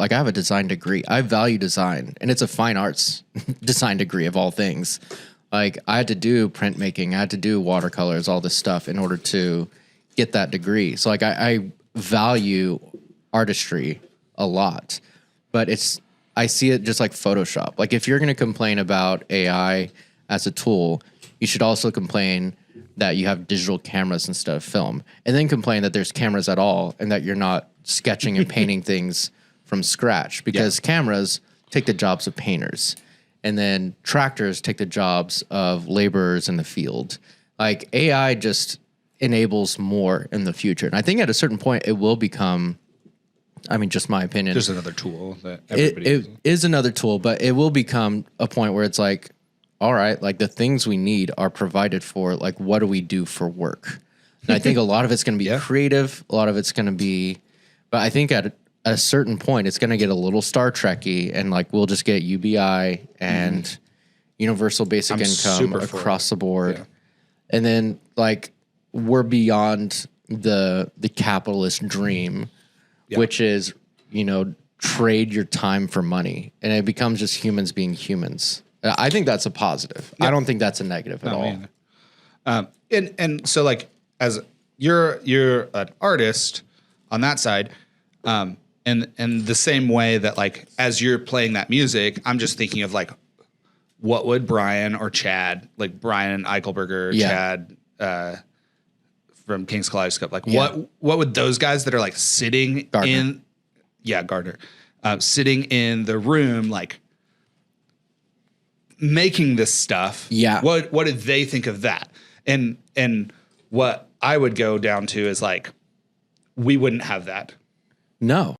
like I have a design degree. I value design, and it's a fine arts design degree of all things. Like I had to do printmaking, I had to do watercolors, all this stuff in order to get that degree. So like I value artistry a lot, but I see it just like Photoshop. Like if you're going to complain about AI as a tool, you should also complain that you have digital cameras instead of film, and then complain that there's cameras at all and that you're not sketching and painting things from scratch, because cameras take the jobs of painters, and then tractors take the jobs of laborers in the field. Like AI just enables more in the future. And I think at a certain point it will become, I mean, just my opinion, just another tool that everybody it is another tool, but it will become a point where it's like, all right, like the things we need are provided for. Like, what do we do for work? And I think a lot of it's going to be creative. A lot of it's going to be, but I think at a certain point, it's going to get a little Star Trek-y, and like we'll just get UBI and universal basic income across the board. Yeah. And then like we're beyond the capitalist dream, which is, you know, trade your time for money. And it becomes just humans being humans. I think that's a positive. I don't think that's a negative at all. And so like as you're an artist on that side, and the same way that like as you're playing that music, I'm just thinking of like what would Brian or Chad, like Brian Eichelberger, Chad from King's Kaleidoscope, like what would those guys that are like sitting in Gardner sitting in the room like making this stuff. Yeah. What did they think of that? And what I would go down to is like, we wouldn't have that. No.